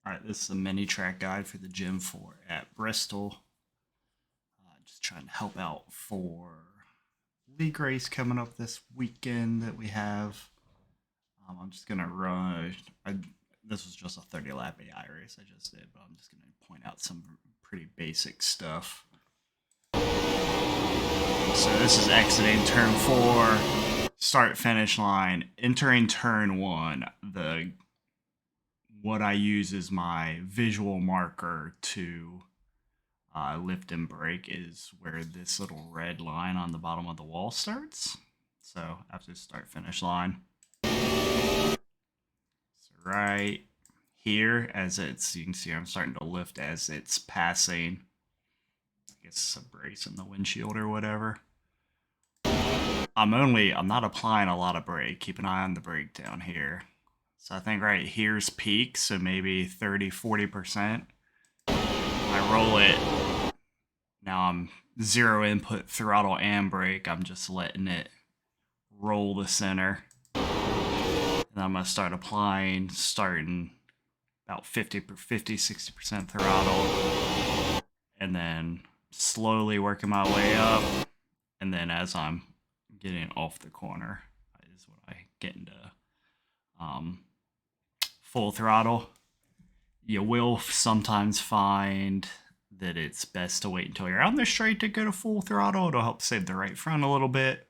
Alright, this is a mini track guide for the Gym 4 at Bristol. Just trying to help out for league race coming up this weekend that we have. I'm just going to run. This was just a 30 lap AI race I just did, but I'm just going to point out some pretty basic stuff. So this is exiting turn 4, start finish line, entering turn 1. What I use as my visual marker to lift and brake is where this little red line on the bottom of the wall starts. So after start finish line. So right here, as you can see, I'm starting to lift as it's passing. I guess it's a brace in the windshield or whatever. I'm not applying a lot of brake. Keep an eye on the brake down here. So I think right here's peak, so maybe 30-40%. I roll it. Now I'm zero input throttle and brake. I'm just letting it roll the center. And I'm going to start applying, starting about 50-60% throttle. And then slowly working my way up. And then as I'm getting off the corner is when I get into full throttle. You will sometimes find that it's best to wait until you're on the straight to go to full throttle. It'll help save the right front a little bit.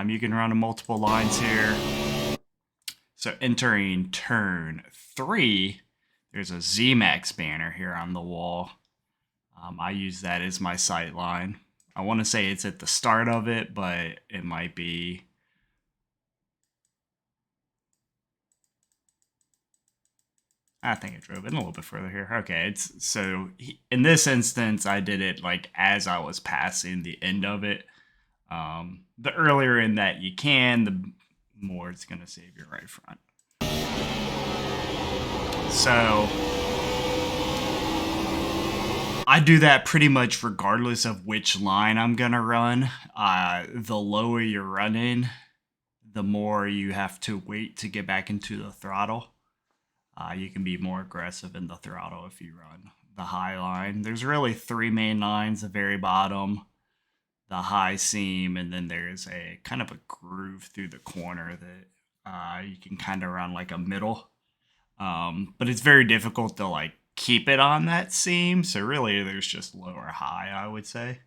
You can run in multiple lines here. So entering turn 3, there's a Z-Max banner here on the wall. I use that as my sight line. I want to say it's at the start of it, but it might be... I think I drove in a little bit further here. Okay, in this instance, I did it like as I was passing the end of it. The earlier in that you can, the more it's going to save your right front. So I do that pretty much regardless of which line I'm going to run. The lower you're running, the more you have to wait to get back into the throttle. You can be more aggressive in the throttle if you run the high line. There's really 3 main lines, the very bottom, the high seam, and then there's a kind of a groove through the corner that you can kind of run like a middle. But it's very difficult to like keep it on that seam. So really there's just low or high, I would say.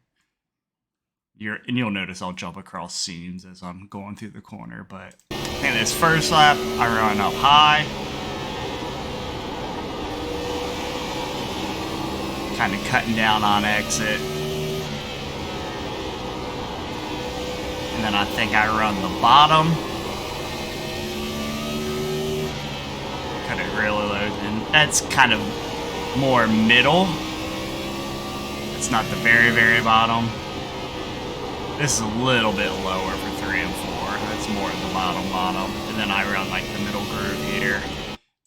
And you'll notice I'll jump across seams as I'm going through the corner. But I think this first lap, I run up high. Kind of cutting down on exit. And then I think I run the bottom. Cut it really low. And that's kind of more middle. It's not the very, very bottom. This is a little bit lower for 3 and 4. That's more at the bottom. And then I run like the middle groove here.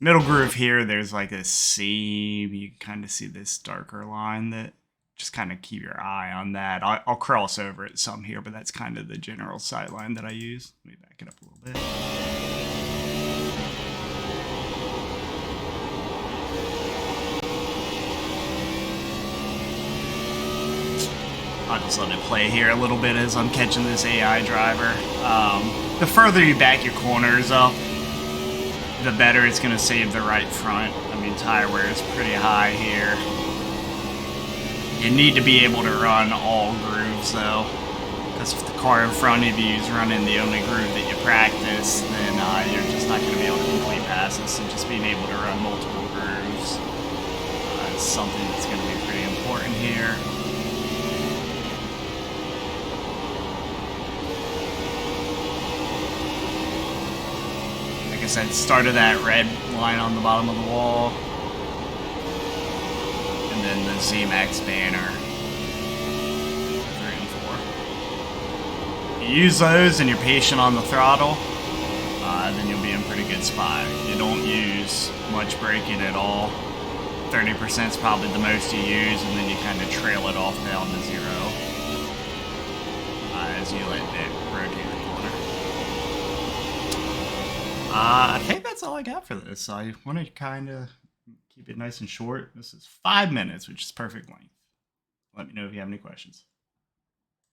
Middle groove here, there's like a seam. You can kind of see this darker line that just kind of keep your eye on that. I'll cross over it some here, but that's kind of the general sight line that I use. Let me back it up a little bit. I'll just let it play here a little bit as I'm catching this AI driver. The further you back your corners up, the better it's going to save the right front. I mean, tire wear is pretty high here. You need to be able to run all grooves, though. Because if the car in front of you is running the only groove that you practice, then you're just not going to be able to complete passes. So just being able to run multiple grooves is something that's going to be pretty important here. I said, started that red line on the bottom of the wall, and then the Z-Max banner, 3 and 4. You use those and you're patient on the throttle, then you'll be in a pretty good spot. You don't use much braking at all. 30% is probably the most you use, and then you kind of trail it off down to 0 as you let it rotate the corner. I think that's all I got for this. I want to kind of keep it nice and short. This is 5 minutes, which is perfect length. Let me know if you have any questions.